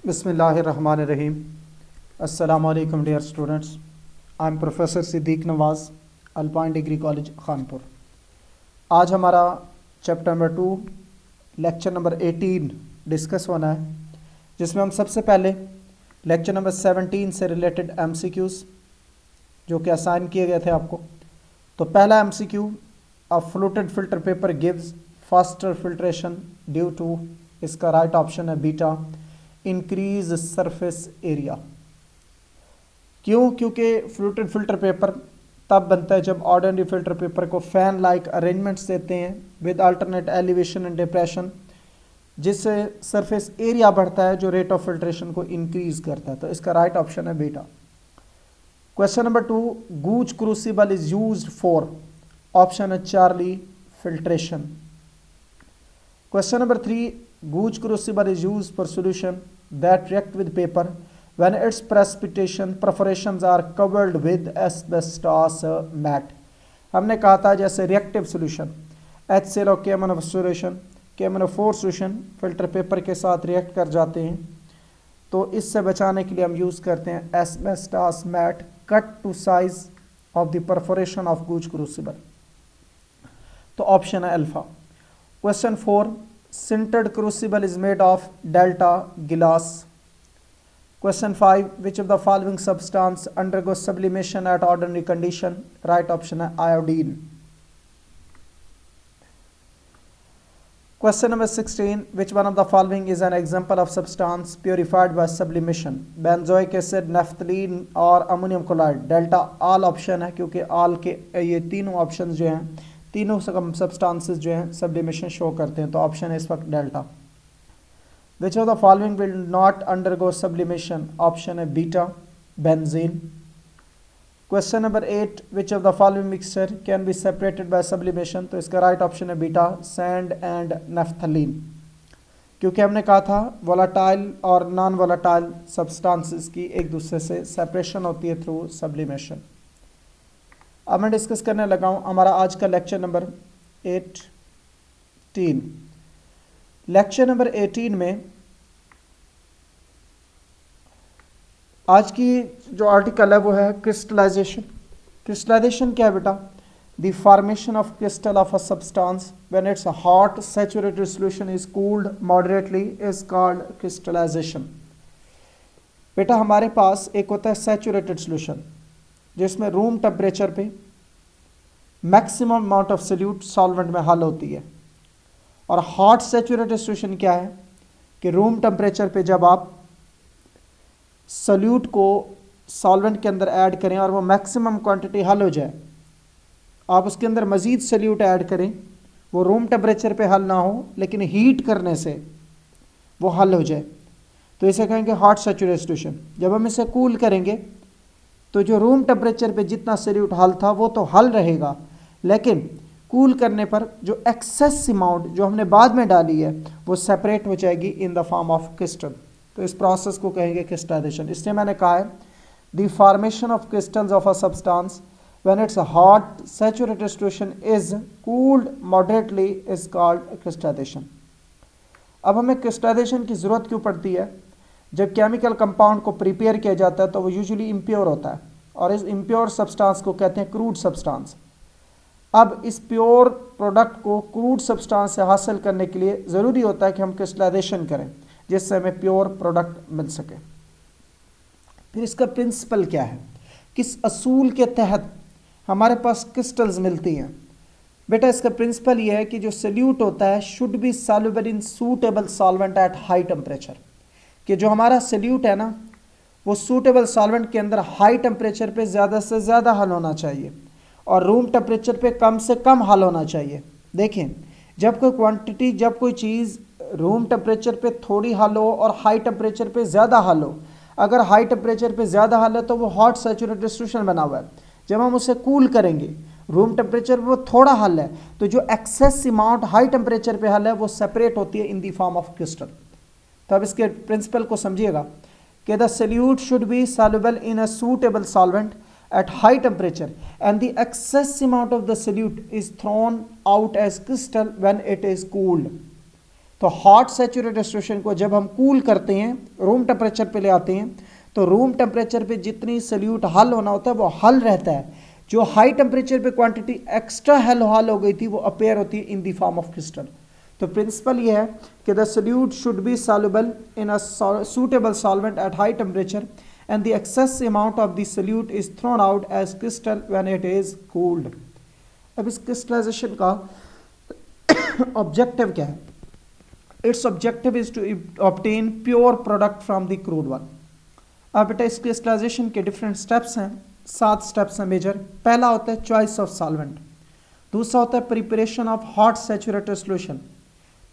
बिस्मिल्लाहिर्रहमानिर्रहीम। अस्सलाम वालेकुम dear students. I am professor Siddiq Nawaz, alpine degree college Khanpur. आज हमारा chapter number 2 lecture number 18 discuss होना है, जिसमें हम सबसे पहले लेक्चर नंबर 17 से रिलेटेड MCQs जो कि असाइन किए गए थे आपको। तो पहला MCQ, a fluted filter paper gives faster filtration due to, इसका राइट ऑप्शन है बीटा, इंक्रीज सरफेस एरिया। क्यों? क्योंकि फ्लूटेड फिल्टर पेपर तब बनता है जब ऑर्डिनरी फिल्टर पेपर को फैन लाइक अरेंजमेंट्स देते हैं with alternate elevation and depression, जिससे सरफेस एरिया बढ़ता है जो रेट ऑफ फिल्ट्रेशन को इंक्रीज करता है। तो इसका राइट ऑप्शन है beta. Question number 2, Gooch crucible is used for, option है Charlie, filtration. Question number 3, gauge crucible is used for solution that react with paper when its precipitation perforations are covered with asbestos mat। हमने कहा था जैसे reactive solution HCl KMnO solution, KMnO4 solution filter paper के साथ react कर जाते हैं, तो इससे बचाने के लिए हम यूज़ करते हैं asbestos mat cut to size of the perforation of Gooch crucible. तो ऑप्शन है alpha. Question 4, sintered crucible is made of delta glass। Question 5, which of the following substance undergoes sublimation at ordinary condition? Right option है iodine। Question number 16, which one of the following is an example of substance purified by sublimation? Benzoic acid, naphthalene और ammonium chloride। Delta all option है क्योंकि all के ये तीनों option जो हैं, तीनों सब्सटेंसेस जो हैं सब्लिमेशन शो करते हैं, तो ऑप्शन है इस वक्त delta. Which of the following will not undergo sublimation? Option है beta, benzene. Question number 8, which of the following mixture can be separated by sublimation? तो इसका राइट ऑप्शन है बीटा, सैंड एंड नेफ्थलीन, क्योंकि हमने कहा था वोलाटाइल और non volatile substances की एक दूसरे से सेपरेशन होती है थ्रू सब्लिमेशन। अब मैं डिस्कस करने लगा हूँ हमारा आज का लेक्चर नंबर 18। लेक्चर नंबर 18 में आज की जो आर्टिकल है वो है क्रिस्टलाइजेशन। क्रिस्टलाइजेशन क्या है बेटा? The formation of crystal of a substance when it's hot saturated solution is cooled moderately is called crystallization. बेटा हमारे पास एक होता है सैचुरेटेड सॉल्यूशन जिसमें रूम टेम्परेचर पे maximum amount of solute solvent में हल होती है, और हॉट सैचुरेटेड सॉल्यूशन क्या है कि रूम टेम्परेचर पे जब आप सॉल्यूट को सॉल्वेंट के अंदर ऐड करें और वो मैक्सिमम क्वांटिटी हल हो जाए, आप उसके अंदर मज़ीद सॉल्यूट ऐड करें, वो रूम टेम्परेचर पे हल ना हो लेकिन हीट करने से वो हल हो जाए, तो इसे कहेंगे हॉट सैचुरेटेड सॉल्यूशन। जब हम इसे कूल करेंगे तो जो रूम टेम्परेचर पे जितना सॉल्यूट हल था वो तो हल रहेगा, लेकिन कूल करने पर जो एक्सेस अमाउंट जो हमने बाद में डाली है वो सेपरेट हो जाएगी in the form of crystal. तो इस प्रोसेस को कहेंगे क्रिस्टलाइजेशन। इसलिए मैंने कहा है the formation of crystals of a substance when it's hot saturated solution is cooled moderately is called crystallization. अब हमें क्रिस्टलाइजेशन की ज़रूरत क्यों पड़ती है? जब केमिकल कंपाउंड को प्रिपेयर किया जाता है तो वो यूजुअली इम्प्योर होता है, और इस इम्प्योर सब्सटेंस को कहते हैं क्रूड सब्सटेंस। अब इस प्योर प्रोडक्ट को क्रूड सब्सटेंस से हासिल करने के लिए ज़रूरी होता है कि हम क्रिस्टलाइजेशन करें जिससे हमें प्योर प्रोडक्ट मिल सके। फिर इसका प्रिंसिपल क्या है, किस असूल के तहत हमारे पास क्रिस्टल्स मिलती हैं? बेटा इसका प्रिंसिपल ये है कि जो सॉल्यूट होता है should be soluble in suitable solvent at high temperature, कि जो हमारा सॉल्यूट है ना वो सूटेबल सॉल्वेंट के अंदर हाई टेम्परेचर पे ज़्यादा से ज़्यादा हल होना चाहिए और रूम टेम्परेचर पे कम से कम हल होना चाहिए। देखें, जब कोई क्वांटिटी, जब कोई चीज़ रूम टेम्परेचर पे थोड़ी हल हो और हाई टेम्परेचर पे ज़्यादा हल हो, अगर हाई टेम्परेचर पे ज़्यादा हल है तो वो हॉट सैचुरेटेड सॉल्यूशन बना हुआ है। जब हम उसे कूल करेंगे रूम टेम्परेचर पे वो थोड़ा हल है, तो जो एक्सेस अमाउंट हाई टेम्परेचर पे हल है वो सेपरेट होती है in the form of crystal. तो अब इसके प्रिंसिपल को समझिएगा कि the solute should be soluble in a suitable solvent at high temperature and the excess amount of the solute is thrown out as crystal when it is cooled। तो hot saturated solution को जब हम cool करते हैं, room temperature पे ले आते हैं, तो रूम टेम्परेचर पे जितनी सल्यूट हल होना होता है वो हल रहता है। जो हाई टेम्परेचर पे क्वांटिटी एक्स्ट्रा हल हो गई थी वो अपेयर होती है in the form of crystal. तो प्रिंसिपल ये है कि the solute should be soluble in a suitable solvent at high temperature and the excess amount of the solute is thrown out as crystal when it is cooled। अब इस crystallisation का objective क्या है? Its objective is to obtain pure product from the crude one. अब बेटा इस crystallisation के different steps हैं, 7 स्टेप्स हैं मेजर। पहला होता है चॉइस ऑफ सॉल्वेंट, दूसरा होता है preparation of hot saturated solution,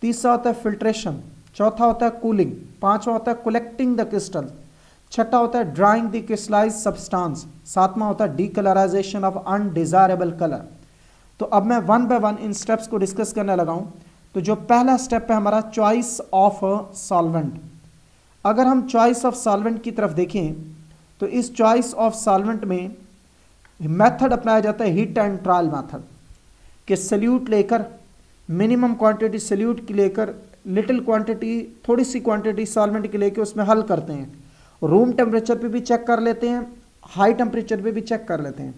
तीसरा होता है फिल्ट्रेशन, चौथा होता है कूलिंग, पांचवा होता है कलेक्टिंग द क्रिस्टल, छठा होता है ड्राइंग द क्रिस्टलाइज्ड सब्सटेंस, सातवां होता है डीकलराइजेशन ऑफ अनडिजायरेबल कलर। तो अब मैं one by one in steps को डिस्कस करने लगा हूं। तो जो पहला स्टेप है हमारा चॉइस ऑफ सॉल्वेंट। अगर हम चॉइस ऑफ सॉल्वेंट की तरफ देखें तो इस चॉइस ऑफ सॉल्वेंट में मेथड अपनाया जाता है हीट एंड ट्रायल मेथड, कि सल्यूट लेकर मिनिमम क्वांटिटी सल्यूट की लेकर लिटिल क्वांटिटी थोड़ी सी क्वांटिटी सॉल्वेंट की लेकर उसमें हल करते हैं। रूम टेम्परेचर पे भी चेक कर लेते हैं, हाई टेम्परेचर पे भी चेक कर लेते हैं।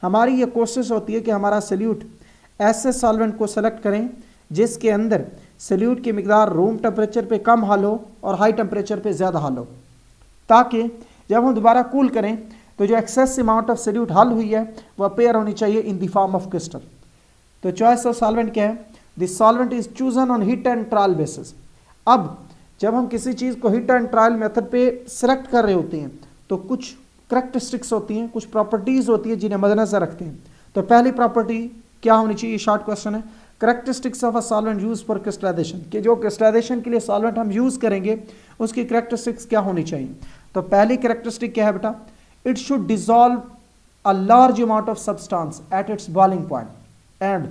हमारी ये कोशिश होती है कि हमारा सल्यूट ऐसे सॉल्वेंट को सेलेक्ट करें जिसके अंदर सल्यूट की मिकदार रूम टेम्परेचर पे कम हल हो और हाई टेम्परेचर पे ज़्यादा हल हो, ताकि जब हम दोबारा कूल करें तो जो एक्सेस अमाउंट ऑफ सल्यूट हल हुई है वो अपेयर होनी चाहिए in the form of crystal. तो चॉइस ऑफ सॉल्वेंट क्या है? The solvent is chosen on heat and trial basis. अब जब हम किसी चीज़ को हीट एंड ट्रायल मेथड पे सिलेक्ट कर रहे होते हैं तो कुछ करैक्टरिस्टिक्स होती हैं, कुछ प्रॉपर्टीज़ होती है जिन्हें मद्देनजर रखते हैं। तो पहली प्रॉपर्टी क्या होनी चाहिए? शॉर्ट क्वेश्चन है, characteristics of a solvent use for crystallization, कि जो क्रिस्टलाइजेशन के लिए सॉल्वेंट हम यूज़ करेंगे उसकी करैक्टरिस्टिक्स क्या होनी चाहिए। तो पहली करैक्टरिस्टिक क्या है बेटा? It should dissolve a large amount of substance at its boiling point and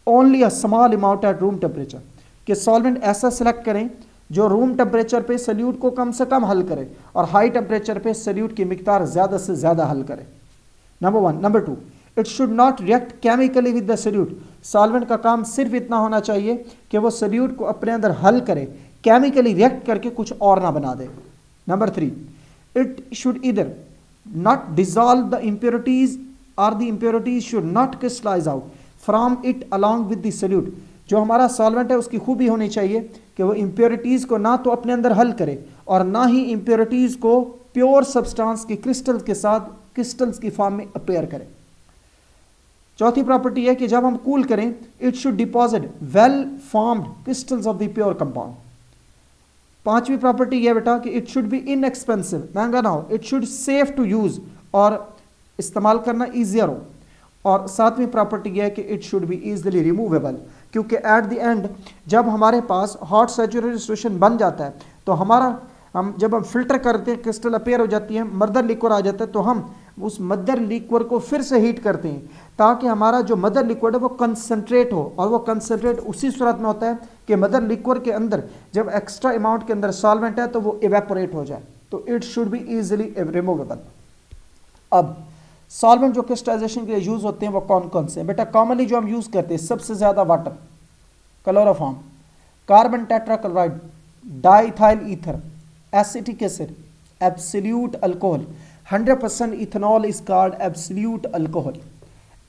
only a small amount at room temperature. कि सॉल्वेंट ऐसा सेलेक्ट करें जो रूम टेम्परेचर पे सल्यूट को कम से कम हल करे और हाई टेम्परेचर पे सल्यूट की मिकदार ज़्यादा से ज़्यादा हल करे। Number 1। Number 2, it should not react chemically with the salute. Solvent का काम सिर्फ इतना होना चाहिए कि वो सल्यूट को अपने अंदर हल करे, केमिकली रिएक्ट करके कुछ और ना बना दे। Number 3, it should either not dissolve the impurities और the impurities should not crystallize out from it along with the solute. जो हमारा सॉल्वेंट है उसकी खूबी होनी चाहिए कि वो इम्प्योरिटीज़ को ना तो अपने अंदर हल करे और ना ही इम्प्योरिटीज़ को प्योर सब्सटेंस के क्रिस्टल के साथ क्रिस्टल्स की फॉर्म में अपेयर करे। चौथी प्रॉपर्टी है कि जब हम कूल करें it should deposit well formed crystals of the pure compound. पांचवी प्रॉपर्टी यह बेटा कि इट शुड बी इनएक्सपेंसिव, महंगा ना हो, it should safe to use और इस्तेमाल करना ईजियर हो। और सातवीं प्रॉपर्टी यह है कि it should be easily removable, क्योंकि एट द एंड जब हमारे पास हॉट सैचुरेटेड सॉल्यूशन बन जाता है तो हम जब फिल्टर करते हैं क्रिस्टल अपेयर हो जाती है, मदर लिक्विड आ जाता है, तो हम उस मदर लिक्विड को फिर से हीट करते हैं ताकि हमारा जो मदर लिक्विड है वो कंसनट्रेट हो। और वो कंसनट्रेट उसी सूरत में होता है कि मदर लिक्विड के अंदर जब एक्स्ट्रा अमाउंट के अंदर सॉल्वेंट है तो वो इवेपोरेट हो जाए। तो it should be easily removable. अब सॉल्वेंट जो क्रिस्टलाइजेशन के लिए यूज होते हैं वो कौन कौन से हैं बेटा? कॉमनली जो हम यूज करते हैं सबसे ज्यादा water, chloroform, carbon tetrachloride, diethyl ether, acetic acid, absolute alcohol. 100% ethanol is called absolute alcohol.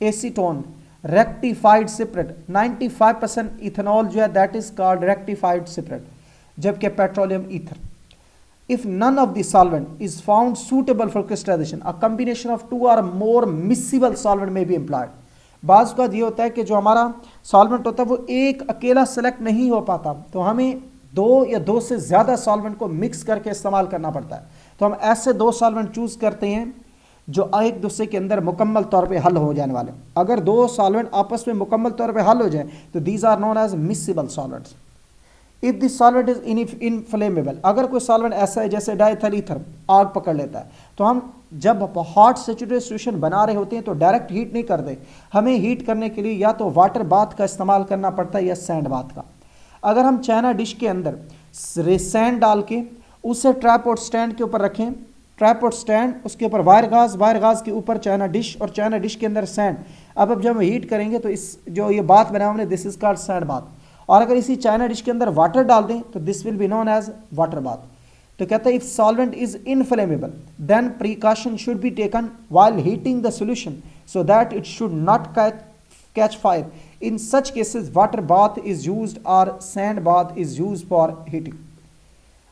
Acetone, rectified spirit, 95% ethanol जो है that is called rectified spirit. जबकि petroleum ether. If none of the solvent is found suitable for crystallization, a combination of 2 or more miscible solvent may be employed। बाज़ का ये होता है कि जो हमारा सॉल्वेंट होता है वो एक अकेला सेलेक्ट नहीं हो पाता, तो हमें 2 या 2 से ज़्यादा सॉल्वेंट को मिक्स करके इस्तेमाल करना पड़ता है। तो हम ऐसे 2 सॉल्वेंट चूज़ करते हैं जो एक दूसरे के अंदर मुकम्मल तौर पे हल हो जाने वाले। अगर 2 सॉल्वेंट आपस में मुकम्मल तौर पे हल हो जाए तो these are known as miscible solvents. If this solvent is inflammable, अगर कोई सॉल्वेंट ऐसा है जैसे डाइथाइल ईथर आग पकड़ लेता है, तो हम जब हॉट सैचुरेटेड सॉल्यूशन बना रहे होते हैं तो डायरेक्ट हीट नहीं करते, हमें हीट करने के लिए या तो वाटर बाथ का इस्तेमाल करना पड़ता है या सैंड बाथ का। अगर हम चाइना डिश के अंदर सैंड डाल के उसे ट्राइपॉड स्टैंड के ऊपर रखें, ट्राइपॉड स्टैंड, उसके ऊपर वायर गाज के ऊपर चाइना डिश और चाइना डिश के अंदर सैंड, अब जब हम हीट करेंगे तो इस जो ये बात बना हमने this is called sand bath. और अगर इसी चाइना डिश के अंदर वाटर डाल दें तो this will be known as water bath. तो कहता है if solvent is inflammable then precaution should be taken while heating the solution so that it should not catch fire. In such cases water bath is used or sand bath is used for heating.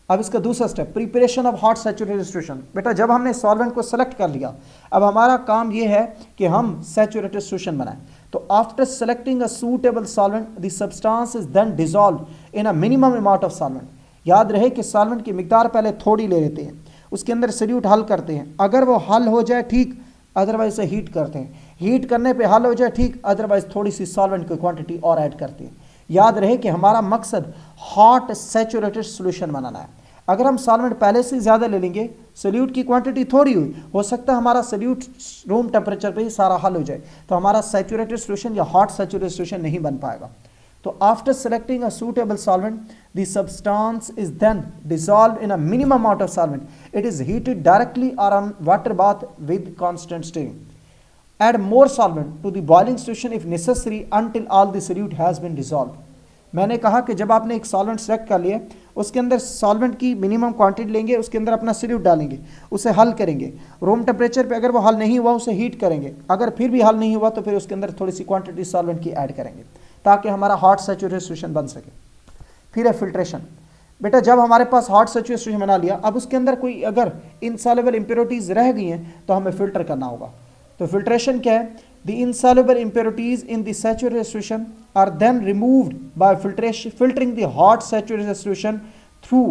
अब इसका दूसरा step preparation of hot saturated solution. बेटा जब हमने solvent को select कर लिया, अब हमारा काम यह है कि हम सैचुरेटेड सॉल्यूशन बनाएं। तो after selecting a suitable solvent the substance is then dissolve in a minimum amount of solvent. याद रहे कि सॉल्वेंट की मिकदार पहले थोड़ी ले लेते हैं, उसके अंदर सॉल्यूट हल करते हैं, अगर वो हल हो जाए ठीक, अदरवाइज से हीट करते हैं, हीट करने पे हल हो जाए ठीक, अदरवाइज थोड़ी सी सॉल्वेंट की क्वांटिटी और ऐड करते हैं। याद रहे कि हमारा मकसद हॉट सैचुरेटेड सॉल्यूशन बनाना है। अगर हम सॉल्वेंट पहले से ज़्यादा ले लेंगे, सॉल्यूट की क्वांटिटी थोड़ी हुई, हो सकता है हमारा सॉल्यूट रूम टेम्परेचर पे ही सारा हल हो जाए, तो हमारा सैचुरेटेड सॉल्यूशन या हॉट सैचुरेटेड सॉल्यूशन नहीं बन पाएगा। तो after selecting a suitable solvent the substance is then dissolve in a minimum amount of solvent, it is heated directly और on water bath with constant steam. Add more solvent to the boiling solution if necessary until all the solute has been dissolved. मैंने कहा कि जब आपने एक solvent select कर लिया, उसके अंदर सॉल्वेंट की मिनिमम क्वांटिटी लेंगे, उसके अंदर अपना सॉल्यूट डालेंगे, उसे हल करेंगे, रूम टेम्परेचर पे अगर वो हल नहीं हुआ उसे हीट करेंगे, अगर फिर भी हल नहीं हुआ तो फिर उसके अंदर थोड़ी सी क्वांटिटी सॉल्वेंट की ऐड करेंगे ताकि हमारा हॉट सैचुरेटेड सॉल्यूशन बन सके। फिर है फिल्ट्रेशन। बेटा जब हमारे पास हॉट सैचुरेटेड सॉल्यूशन बना लिया, अब उसके अंदर कोई अगर इनसॉल्युबल इंप्योरिटीज रह गई हैं तो हमें फिल्टर करना होगा। तो फिल्ट्रेशन क्या है? The insoluble impurities in the saturated solution are then removed by filtering the hot saturated solution through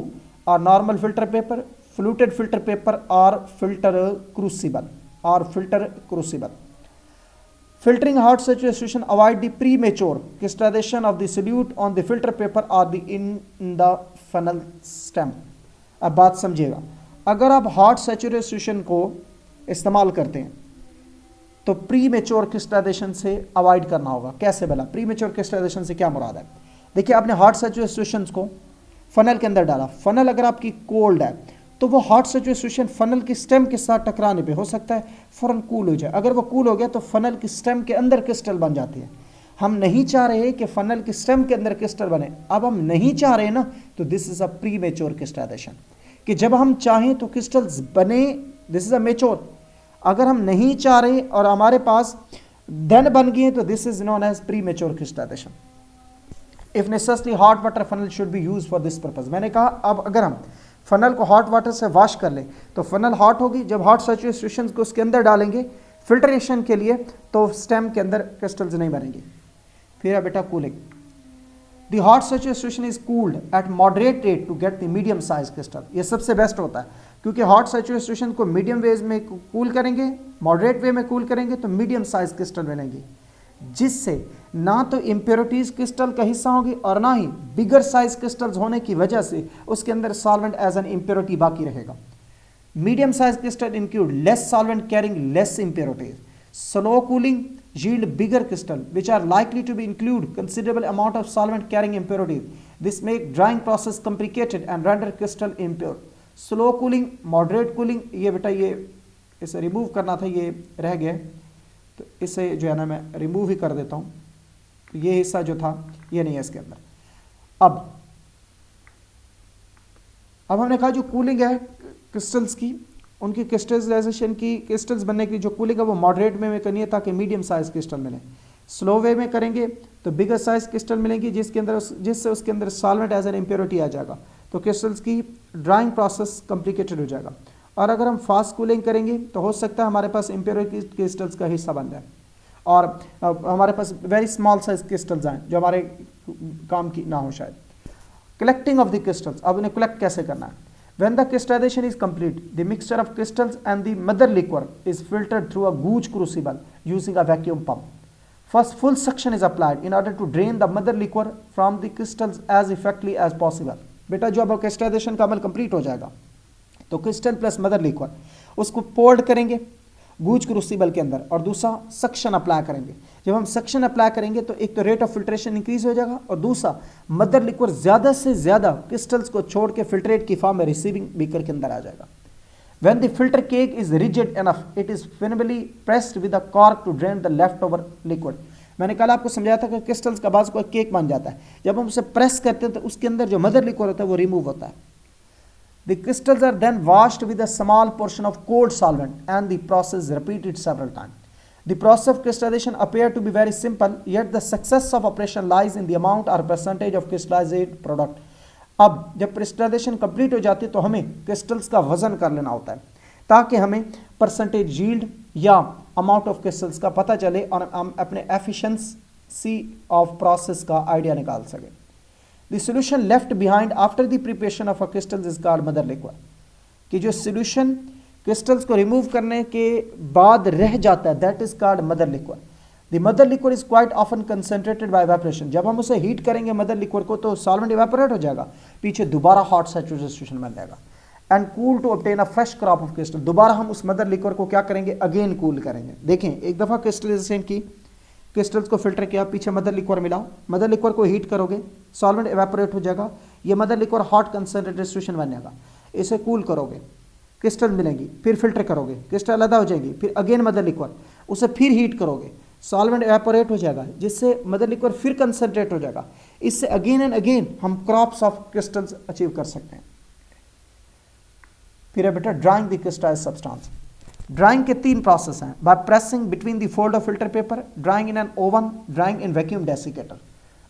a normal filter paper, fluted filter paper और filter crucible. Filtering hot saturation solution avoid the premature crystallization of the solute on the filter paper or in the funnel stem. अब बात समझिएगा, अगर आप hot saturated solution को इस्तेमाल करते हैं तो प्रीमेच्योर क्रिस्टलाइजेशन से अवॉइड करना होगा। कैसे भला? प्रीमेच्योर क्रिस्टलाइजेशन से क्या मुराद है? देखिए आपने हॉट सैचुरेटेड सॉल्यूशंस को फनल के अंदर डाला, फनल अगर आपकी कोल्ड है तो वो हॉट सैचुरेटेड सॉल्यूशन फनल की स्टेम के साथ टकराने पे हो सकता है फ़ौरन कूल हो जाए। अगर वो कूल हो गया तो फनल की स्टेम के अंदर क्रिस्टल बन जाती है। हम नहीं चाह रहे कि फनल की स्टेम के अंदर क्रिस्टल बने। अब हम नहीं चाह रहे ना, तो this is a premature crystallization, कि जब हम चाहें तो क्रिस्टल्स बने, दिस इज़ अ मेच्योर। अगर हम नहीं चाह रहे और हमारे पास देन बन गए तो this is known as premature crystallization. If necessary hot water funnel should be use for this purpose. मैंने कहा अब अगर हम फनल को हॉट वाटर से वॉश कर लें तो फनल हॉट होगी, जब हॉट सैचुरेटेड सॉल्यूशन को उसके अंदर डालेंगे फिल्ट्रेशन के लिए तो स्टेम के अंदर क्रिस्टल्स नहीं बनेंगे। फिर है बेटा cooling. The hot saturated solution is cooled at moderate rate to get the medium size crystal. ये सबसे बेस्ट होता है क्योंकि हॉट सैचुरेटेड सॉल्यूशन को मीडियम वेज में कूल करेंगे, मॉडरेट वे में कूल करेंगे तो मीडियम साइज क्रिस्टल बनेंगे, जिससे ना तो इम्प्योरिटीज क्रिस्टल का हिस्सा होगी और ना ही बिगर साइज क्रिस्टल्स होने की वजह से उसके अंदर सॉल्वेंट एज एन इम्प्योरिटी बाकी रहेगा। Medium size crystal include less solvent carrying less impurities. Slow cooling yield bigger crystal which are likely to be include considerable amount of solvent carrying impurities. This make drying process complicated and render crystal impure. Slow cooling, moderate cooling, ये बेटा ये इसे remove करना था, ये रह गया तो इसे जो है ना मैं रिमूव ही कर देता हूँ। तो ये हिस्सा जो था ये नहीं है इसके अंदर। अब हमने कहा जो कूलिंग है क्रिस्टल्स की, उनकी क्रिस्टलाइजेशन की, क्रिस्टल्स बनने की जो कूलिंग है वो मॉडरेट में करनी है ताकि मीडियम साइज क्रिस्टल मिले। स्लो वे में करेंगे तो बिगर साइज क्रिस्टल मिलेंगी जिससे उसके अंदर सॉल्वेंट एज एन इम्प्योरिटी आ जाएगा, तो क्रिस्टल्स की ड्राइंग प्रोसेस कॉम्प्लिकेटेड हो जाएगा। और अगर हम फास्ट कूलिंग करेंगे तो हो सकता है हमारे पास इम्प्योरिटी क्रिस्टल्स का हिस्सा बन जाए और हमारे पास वेरी स्मॉल साइज क्रिस्टल्स आए जो हमारे काम की ना हो शायद। कलेक्टिंग ऑफ द क्रिस्टल्स, अब उन्हें कलेक्ट कैसे करना है? When the crystallization is complete, the mixture of crystals and the mother liquor is filtered through a gauge crucible using a vacuum pump. First, full suction is applied in order to drain the mother liquor from the crystals as effectively as possible. बेटा जो अब crystallisation का अमल complete हो जाएगा तो crystal plus mother liquor उसको poured करेंगे गूज crucible के अंदर और दूसरा सक्शन अप्लाई करेंगे। जब हम सक्शन अप्लाई करेंगे तो एक तो रेट ऑफ फिल्ट्रेशन इंक्रीज हो जाएगा और दूसरा मदर लिक्विड ज़्यादा से ज़्यादा क्रिस्टल्स को छोड़ के फिल्ट्रेट की फॉर्म में रिसीविंग बीकर के अंदर आ जाएगा। When the filter cake is rigid enough, it is finally pressed with a cork to drain the leftover liquid. मैंने कल आपको समझाया था कि क्रिस्टल्स का बाज को केक बन जाता है, जब हम उसे प्रेस करते हैं तो उसके अंदर जो मदर लिक्विड होता है वो रिमूव होता है। The crystals are then washed with a small portion of cold solvent and the process repeated several time. The process of crystallization appear to be very simple, yet the success of operation lies in the amount or percentage of crystallized product. अब जब crystallisation complete हो जाती है तो हमें crystals का वजन कर लेना होता है ताकि हमें परसेंटेज यील्ड या अमाउंट ऑफ क्रिस्टल्स का पता चले और हम अपने एफिशिएंसी ऑफ प्रोसेस का आइडिया निकाल सकें। The solution left behind after the preparation of a crystals is called mother liquid. कि जो सॉल्यूशन क्रिस्टल्स को रिमूव करने के बाद रह जाता है that is called mother liquid. The mother liquid is quite often concentrated by evaporation. जब हम उसे हीट करेंगे मदर लिक्विड को तो सॉल्वेंट इवेपोरेट हो जाएगा, पीछे दोबारा हॉट सैचुरेटेड सॉल्यूशन बन जाएगा। And cool to obtain a fresh crop of crystal. दोबारा हम उस मदर लिक्विड को क्या करेंगे, अगेन कूल करेंगे। देखें, एक दफ़ा क्रिस्टलाइजेशन की, क्रिस्टल्स को फिल्टर किया, पीछे मदर लिक्विड मिलाओ, मदर लिक्विड को हीट करोगे, सॉल्वेंट इवेपोरेट हो जाएगा, ये mother liquid hot concentrated solution बन जाएगा। इसे कूल करोगे, क्रिस्टल मिलेंगी, फिर फिल्टर करोगे, क्रिस्टल अलग हो जाएगी, फिर अगेन मदर लिक्विड, उसे फिर हीट करोगे, सॉल्वेंट इवेपोरेट हो जाएगा जिससे मदर लिक्विड फिर कंसंट्रेट हो जाएगा। इससे अगेन एंड अगेन हम क्रॉप्स ऑफ क्रिस्टल्स अचीव कर सकते हैं। फिर है बेटा drawing the crystallised substance. Drawing के 3 प्रोसेस हैं, by pressing between the fold of filter paper, drawing in an oven, drawing in vacuum desiccator.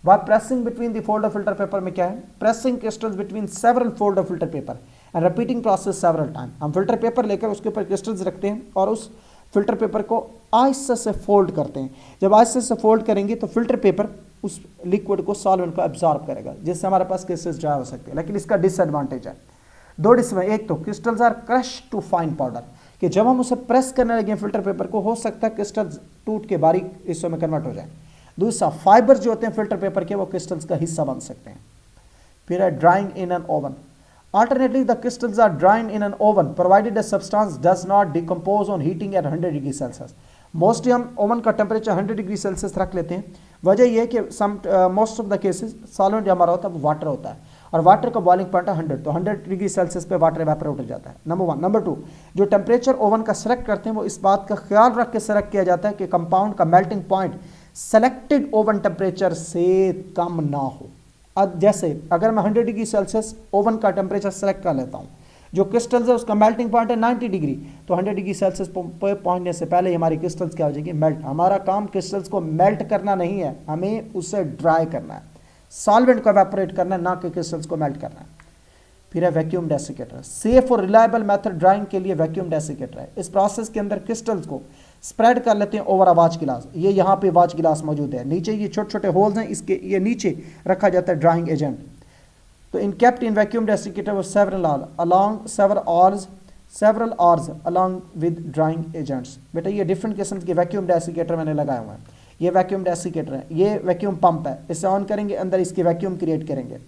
By pressing between the fold of filter paper में क्या है, pressing crystals between several fold of filter paper and repeating process several time. हम filter paper लेकर उसके ऊपर crystals रखते हैं और उस फिल्टर पेपर को आहिस्ते से फोल्ड करते हैं। जब आहिस्ते से फोल्ड करेंगे तो फिल्टर पेपर उस लिक्विड को, सॉल्वेंट को एब्जॉर्ब करेगा, जिससे हमारे पास क्रिस्टल्स ड्राई हो सकते हैं। लेकिन इसका डिसएडवांटेज है, 2 डिसएडवांटेज। एक तो crystals are crush to fine powder, कि जब हम उसे प्रेस करने लगे फिल्टर पेपर को, हो सकता है क्रिस्टल्स टूट के बारीक हिस्सों में कन्वर्ट हो जाए। दूसरा, फाइबर जो होते हैं फिल्टर पेपर के वो क्रिस्टल्स का हिस्सा बन सकते हैं। फिर है drawing in an oven. Alternately, the crystals are dried in an oven provided the substance does not decompose on heating at 100 degree Celsius. Mostly हम ओवन का टेम्परेचर 100 डिग्री सेल्सियस रख लेते हैं। वजह यह है कि most of the cases solvent जो हमारा होता है वो वाटर होता है और वाटर का बॉइलिंग पॉइंट है 100, तो 100 डिग्री सेल्सियस पे वाटर इवेपोरेट हो जाता है, नंबर 1। नंबर 2, जो टेम्परेचर ओवन का सेलेक्ट करते हैं वो इस बात का ख्याल रख के सेलेक्ट किया जाता है कि कंपाउंड का melting point selected oven temperature से कम ना हो। अब जैसे अगर मैं 100 डिग्री सेल्सियस ओवन का टेम्परेचर सेलेक्ट कर लेता हूँ, जो क्रिस्टल्स है उसका मेल्टिंग पॉइंट है 90 डिग्री, तो 100 डिग्री सेल्सियस पर पहुँचने से पहले हमारी क्रिस्टल्स क्या हो जाएगी, मेल्ट। हमारा काम क्रिस्टल्स को मेल्ट करना नहीं है, हमें उसे ड्राई करना है, सॉल्वेंट को एवेपोरेट करना है, ना कि क्रिस्टल्स को मेल्ट करना है। फिर है वैक्यूम डेसिकेटर। सेफ और रिलायबल मेथड ड्राइंग के लिए वैक्यूम डेसिकेटर है। इस प्रोसेस के अंदर क्रिस्टल्स को स्प्रेड कर लेते हैं ओवर अ वाच गिलास। ये यहाँ पे वाच गिलास मौजूद है, नीचे ये छोटे छोटे होल्स हैं, इसके ये नीचे रखा जाता है ड्राइंग एजेंट। तो इन केप्ट इन वैक्यूम डेसिकेटर वो several hours along with drawing agents. बेटा ये डिफरेंट किस्म के वैक्यूम डेसिकेटर मैंने लगाए हुए हैं। ये वैक्यूम डेसिकेटर है, ये वैक्यूम पंप है, इसे ऑन करेंगे, अंदर इसकी वैक्यूम क्रिएट करेंगे।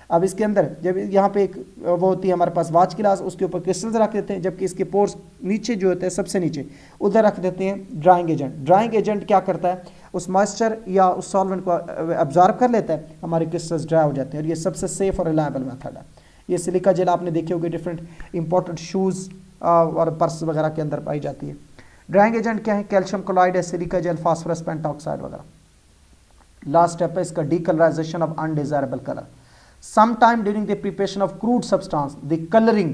अब इसके अंदर जब यहाँ पे एक वो होती है हमारे पास वाच गिलास, उसके ऊपर क्रिस्टल्स रख देते हैं, जबकि इसके पोर्स नीचे जो होते हैं सबसे नीचे उधर रख देते हैं ड्राइंग एजेंट। ड्राइंग एजेंट क्या करता है, उस मॉइस्चर या उस सॉल्वेंट को एब्जॉर्ब कर लेता है, हमारे क्रिस्टल्स ड्राई हो जाते हैं। और ये सबसे सेफ और रिलायबल मेथड है। ये सिलिका जेल आपने देखे होंगे डिफरेंट इंपॉर्टेंट शूज़ और पर्स वगैरह के अंदर पाई जाती है। ड्राइंग एजेंट क्या है, कैल्शियम क्लोराइड है, सिलिका जेल, फास्फोरस पेंटॉक्साइड वगैरह। लास्ट स्टेप है इसका decolourisation of undesirable colour. Sometime during the preparation of crude substance, the coloring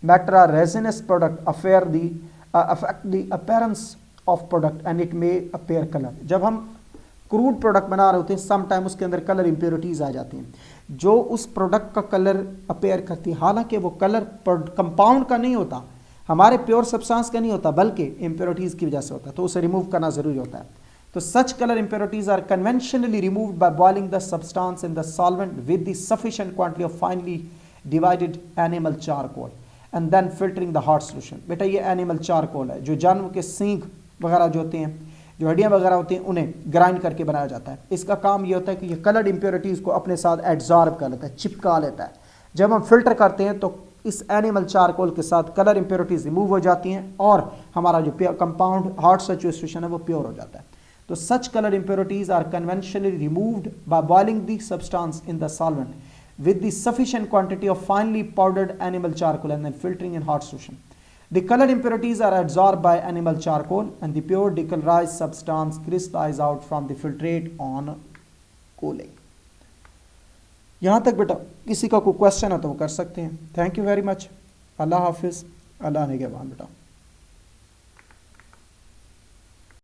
matter or resinous product affect the appearance of product and it may appear color। जब हम crude product बना रहे होते हैं sometime उसके अंदर कलर इंप्योरिटीज आ जाती हैं जो उस प्रोडक्ट का कलर अपेयर करती है। हालांकि वो कलर कंपाउंड का नहीं होता, हमारे प्योर सब्सटेंस का नहीं होता, बल्कि इंप्योरिटीज की वजह से होता है, तो उसे रिमूव करना जरूरी होता है। तो such color impurities are conventionally removed by boiling the substance in the solvent with the sufficient quantity of finely divided animal charcoal and then filtering the hot solution। बेटा ये एनिमल चारकोल है, जो जानवर के सींग वगैरह जो होते हैं, जो हड्डियाँ वगैरह होती हैं, उन्हें ग्राइंड करके बनाया जाता है। इसका काम ये होता है कि ये कलर्ड इम्प्योरिटीज़ को अपने साथ एब्जॉर्ब कर लेता है, चिपका लेता है। जब हम फिल्टर करते हैं तो इस एनिमल चारकोल के साथ कलर इम्प्योरिटीज़ रिमूव हो जाती हैं और हमारा जो कंपाउंड हॉट सैचुरेशन है वो प्योर हो जाता है। तो such color impurities are conventionally removed by boiling the substance in the solvent with the sufficient quantity of finely powdered animal charcoal and then filtering in hot solution। The color impurities are absorbed by animal charcoal and the pure decolorized substance crystallize out from the filtrate on cooling. यहाँ तक बेटा किसी का कोई question है तो वो कर सकते हैं. Thank you very much. अल्लाह हाफिज़. अल्लाह निगहबान बेटा.